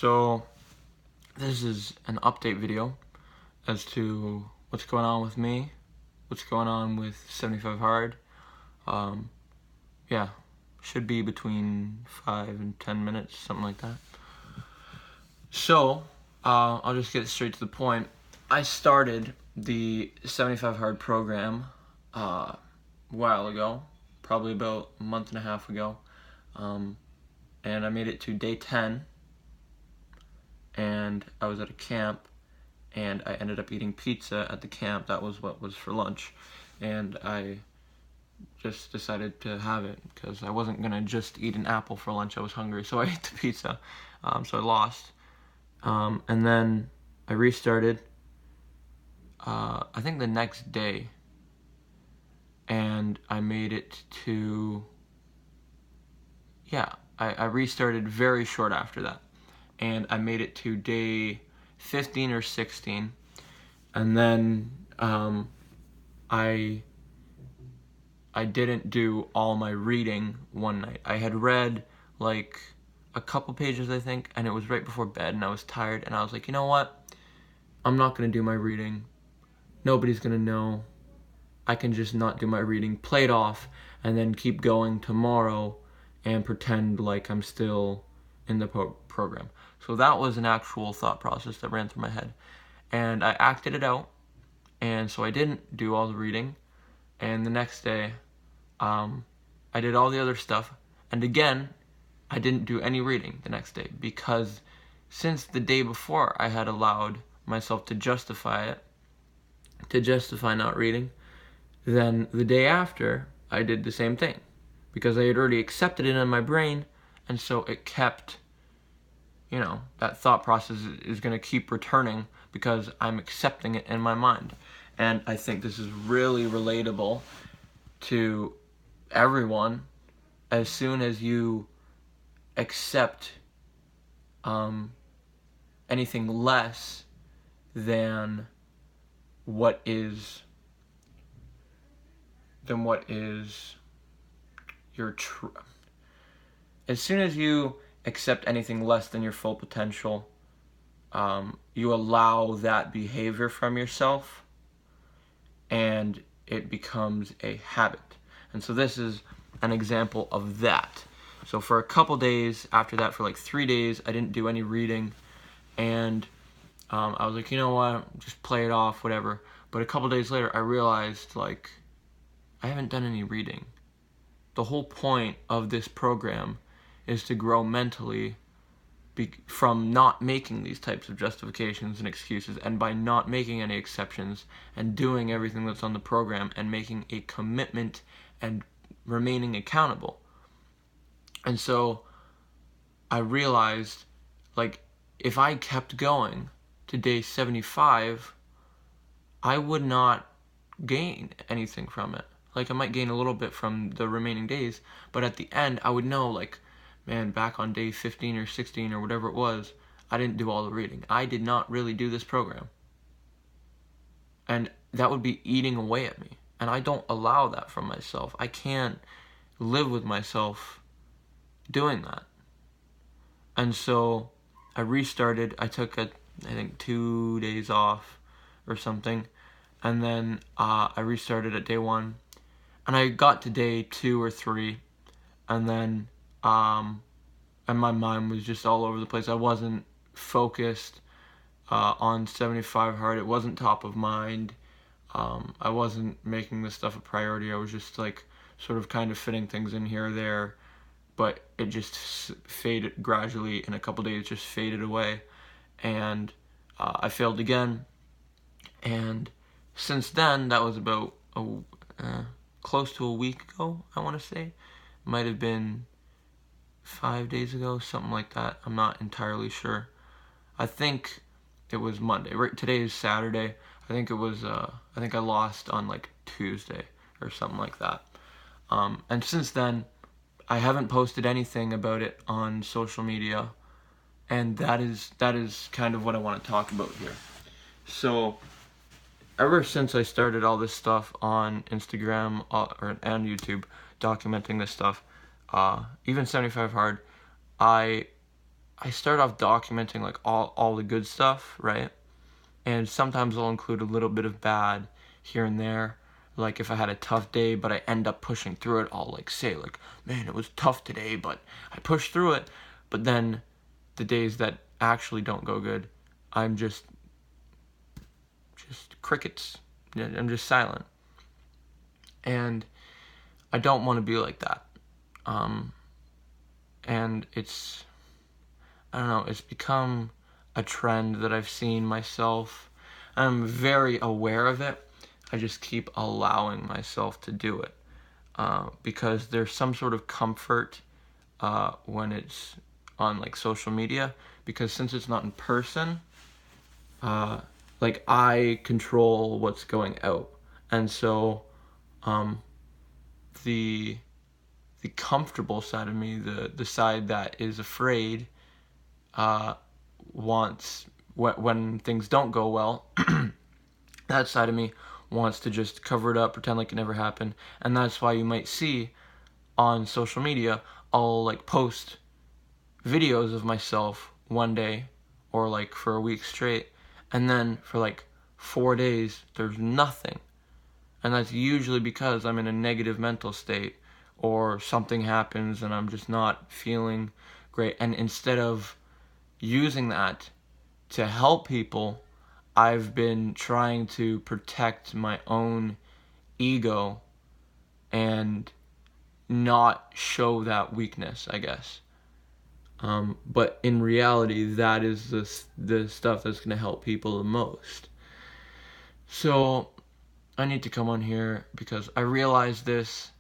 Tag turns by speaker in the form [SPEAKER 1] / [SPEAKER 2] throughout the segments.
[SPEAKER 1] So this is an update video as to what's going on with me, what's going on with 75 Hard. Yeah, should be between 5 and 10 minutes, something like that. So, I'll just get straight to the point. I started the 75 Hard program a while ago, probably about a month and a half ago, and I made it to day 10, and I was at a camp, and I ended up eating pizza at the camp. That was what was for lunch, and I just decided to have it because I wasn't gonna just eat an apple for lunch. I was hungry, so I ate the pizza. So I lost, and then I restarted. I think the next day, and I made it to. Yeah, I restarted very short after that, and I made it to day 15 or 16, and then I didn't do all my reading one night. I had read like a couple pages, I think, and it was right before bed, and I was tired, and I was like, you know what? I'm not gonna do my reading. Nobody's gonna know. I can just not do my reading, play it off, and then keep going tomorrow and pretend like I'm still in the program. So that was an actual thought process that ran through my head. And I acted it out, and so I didn't do all the reading. And the next day, I did all the other stuff. And again, I didn't do any reading the next day because since the day before I had allowed myself to justify it, to justify not reading, then the day after I did the same thing because I had already accepted it in my brain, and so it kept, that thought process is going to keep returning because I'm accepting it in my mind. And I think this is really relatable to everyone. As soon as you accept anything less than what is your as soon as you accept anything less than your full potential, you allow that behavior from yourself, and it becomes a habit. And so this is an example of that. So for a couple days after that, for like 3 days, I didn't do any reading, and I was like, you know what, just play it off, whatever. But a couple days later, I realized, like, I haven't done any reading. The whole point of this program is to grow mentally from not making these types of justifications and excuses, and by not making any exceptions and doing everything that's on the program and making a commitment and remaining accountable. And so I realized, like, if I kept going to day 75, I would not gain anything from it. Like, I might gain a little bit from the remaining days, but at the end, I would know, like, man, back on day 15 or 16 or whatever it was, I didn't do all the reading. I did not really do this program. And that would be eating away at me. And I don't allow that from myself. I can't live with myself doing that. And so I restarted. I took, I think, 2 days off or something. And then I restarted at day 1. And I got to day 2 or 3. And then, and my mind was just all over the place. I wasn't focused on 75 Hard. It wasn't top of mind. I wasn't making this stuff a priority. I was just like sort of kind of fitting things in here or there, but it just faded gradually. In a couple days, just faded away, and I failed again. And since then, that was about close to a week ago, I want to say. Might have been 5 days ago, something like that. I'm not entirely sure. I think it was Monday. Right, today is Saturday. I think it was, I think I lost on like Tuesday or something like that. And since then, I haven't posted anything about it on social media, and that is kind of what I want to talk about here. So, ever since I started all this stuff on Instagram and YouTube, documenting this stuff, even 75 Hard, I I start off documenting like all the good stuff, right? And sometimes I'll include a little bit of bad here and there. Like if I had a tough day but I end up pushing through it, I'll like say like, man, it was tough today, but I pushed through it. But then the days that actually don't go good, I'm just crickets. I'm just silent. And I don't want to be like that. And I don't know, it's become a trend that I've seen myself. I'm very aware of it. I just keep allowing myself to do it. Because there's some sort of comfort when it's on like social media, because since it's not in person, like I control what's going out, and so the comfortable side of me, the side that is afraid, wants when things don't go well, that side of me wants to just cover it up, pretend like it never happened, and that's why you might see on social media I'll like post videos of myself one day or like for a week straight, and then for like 4 days there's nothing. And that's usually because I'm in a negative mental state or something happens and I'm just not feeling great. And instead of using that to help people, I've been trying to protect my own ego and not show that weakness, I guess. But in reality, that is the stuff that's going to help people the most. So I need to come on here because I realized this.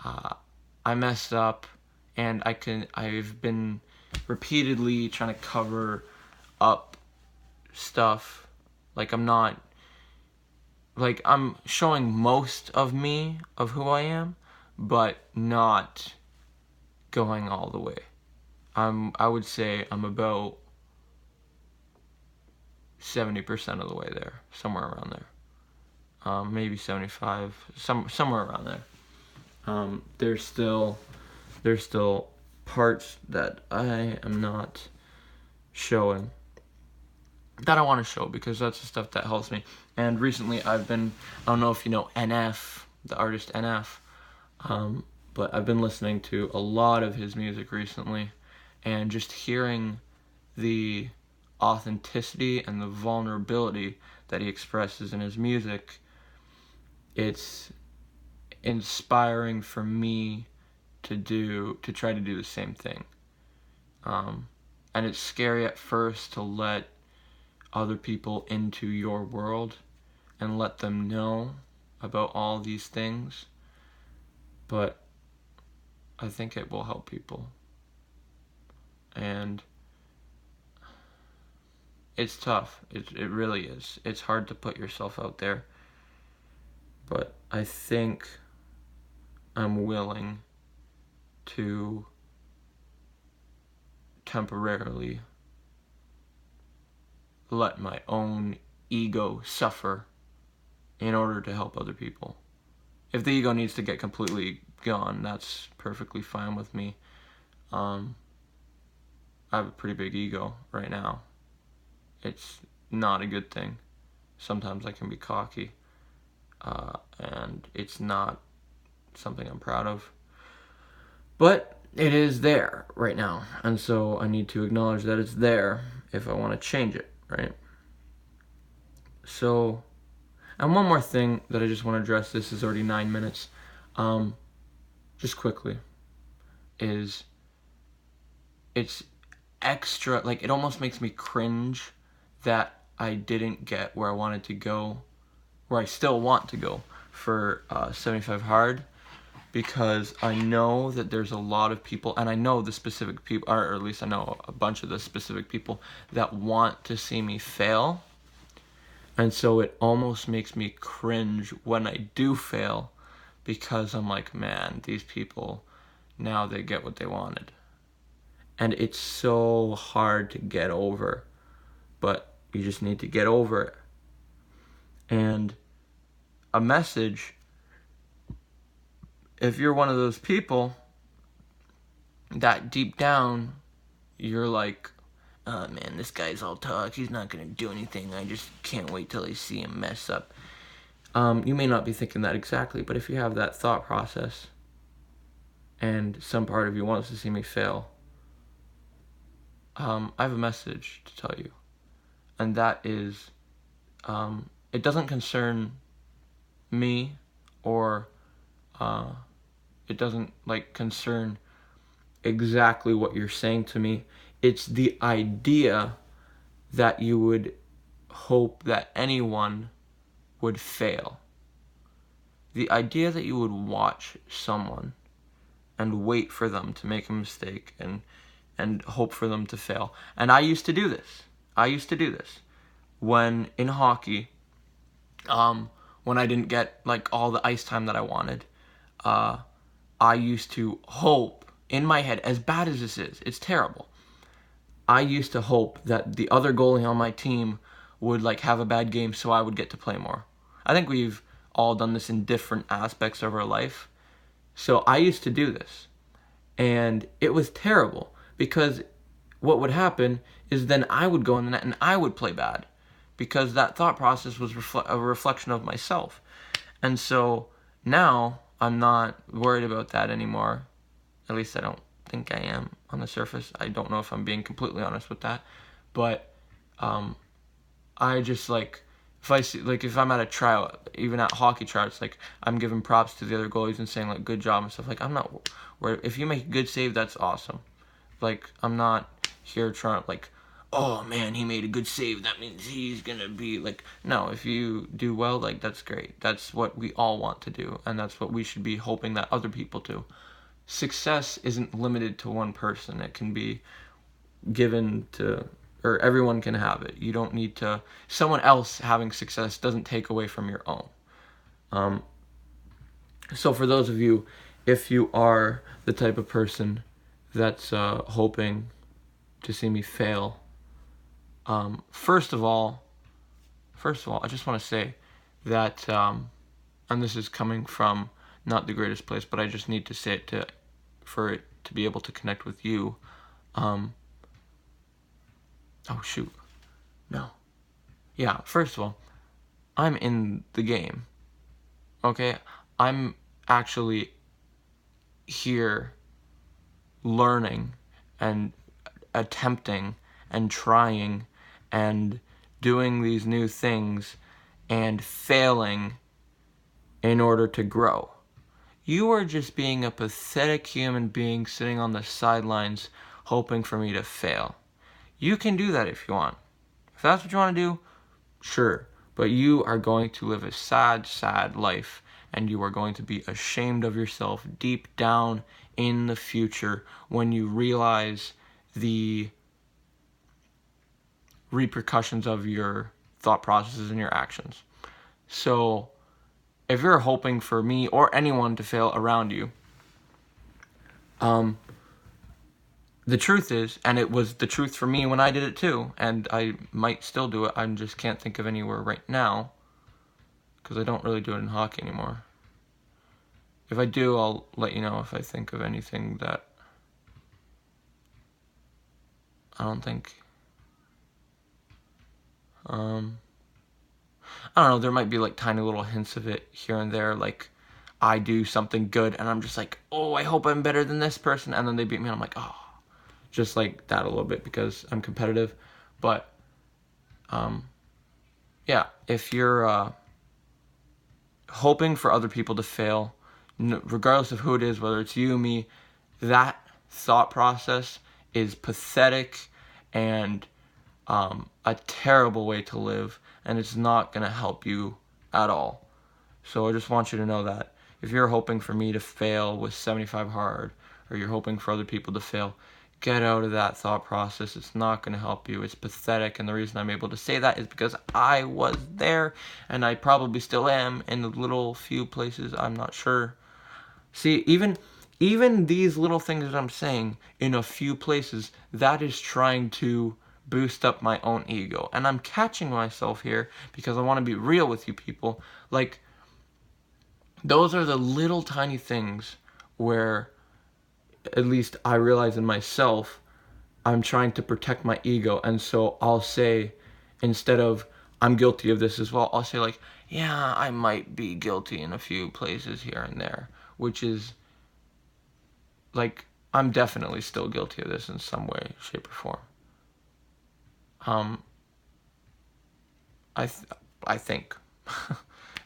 [SPEAKER 1] I messed up, and I've been repeatedly trying to cover up stuff. Like I'm showing most of me, of who I am, but not going all the way. I would say I'm about 70% of the way there, somewhere around there. Maybe 75, somewhere around there. There's still parts that I am not showing, that I want to show, because that's the stuff that helps me. And recently I don't know if you know NF, the artist NF, but I've been listening to a lot of his music recently, and just hearing the authenticity and the vulnerability that he expresses in his music, it's inspiring for me to try to do the same thing. And it's scary at first to let other people into your world and let them know about all these things, but I think it will help people. And it's tough. It really is. It's hard to put yourself out there, but I think I'm willing to temporarily let my own ego suffer in order to help other people. If the ego needs to get completely gone, that's perfectly fine with me. I have a pretty big ego right now. It's not a good thing. Sometimes I can be cocky, and it's not something I'm proud of. But it is there right now, and so I need to acknowledge that it's there if I want to change it, right? So, and one more thing that I just want to address, this is already 9 minutes, just quickly, is it's extra, like it almost makes me cringe that I didn't get where I wanted to go, where I still want to go for 75 Hard, because I know that there's a lot of people, and I know the specific people, or at least I know a bunch of the specific people that want to see me fail, and so it almost makes me cringe when I do fail, because I'm like, man, these people, now they get what they wanted. And it's so hard to get over, but you just need to get over it. And a message, if you're one of those people that deep down you're like, oh man, this guy's all talk, he's not going to do anything, I just can't wait till I see him mess up. You may not be thinking that exactly, but if you have that thought process and some part of you wants to see me fail, I have a message to tell you. And that is, it doesn't concern me, or it doesn't concern exactly what you're saying to me. It's the idea that you would hope that anyone would fail. The idea that you would watch someone and wait for them to make a mistake and hope for them to fail. And I used to do this. When in hockey, when I didn't get all the ice time that I wanted, I used to hope in my head, as bad as this is, it's terrible. I used to hope that the other goalie on my team would have a bad game so I would get to play more. I think we've all done this in different aspects of our life. So I used to do this. And it was terrible, because what would happen is then I would go in the net and I would play bad, because that thought process was a reflection of myself. And so now I'm not worried about that anymore. At least I don't think I am on the surface. I don't know if I'm being completely honest with that. But I just if I see if I'm at a tryout, even at hockey tryouts, I'm giving props to the other goalies and saying good job and stuff. I'm not worried. If you make a good save, that's awesome. I'm not here trying oh man, he made a good save, that means he's gonna be no, if you do well, that's great. That's what we all want to do, and that's what we should be hoping that other people do. Success isn't limited to one person. It can be given to, or everyone can have it. You don't need to, someone else having success doesn't take away from your own. So for those of you, if you are the type of person that's hoping to see me fail, first of all, I just want to say that, and this is coming from not the greatest place, but I just need to say it for it to be able to connect with you. Oh shoot, no. Yeah, first of all, I'm in the game, okay? I'm actually here learning and attempting and trying and doing these new things and failing in order to grow. You are just being a pathetic human being sitting on the sidelines hoping for me to fail. You can do that if you want. If that's what you want to do, sure. But you are going to live a sad, sad life, and you are going to be ashamed of yourself deep down in the future when you realize the repercussions of your thought processes and your actions. So if you're hoping for me or anyone to fail around you, the truth is, and it was the truth for me when I did it too, and I might still do it, I just can't think of anywhere right now, because I don't really do it in hockey anymore. If I do, I'll let you know if I think of anything that I don't think, I don't know, there might be tiny little hints of it here and there, I do something good and I'm just oh, I hope I'm better than this person, and then they beat me and I'm oh, just that a little bit because I'm competitive. But yeah, if you're hoping for other people to fail, regardless of who it is, whether it's you, me, that thought process is pathetic and a terrible way to live, and it's not going to help you at all. So I just want you to know that if you're hoping for me to fail with 75 hard, or you're hoping for other people to fail, get out of that thought process. It's not going to help you. It's pathetic, and the reason I'm able to say that is because I was there, and I probably still am in the little few places. I'm not sure. See, even these little things that I'm saying in a few places, that is trying to boost up my own ego. And I'm catching myself here because I want to be real with you people. Those are the little tiny things where, at least I realize in myself, I'm trying to protect my ego. And so I'll say, instead of I'm guilty of this as well, I'll say like, yeah, I might be guilty in a few places here and there, which is like, I'm definitely still guilty of this in some way, shape, or form. I think.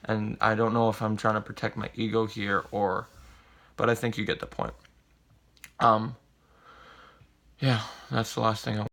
[SPEAKER 1] And I don't know if I'm trying to protect my ego here or, but I think you get the point. Yeah, that's the last thing I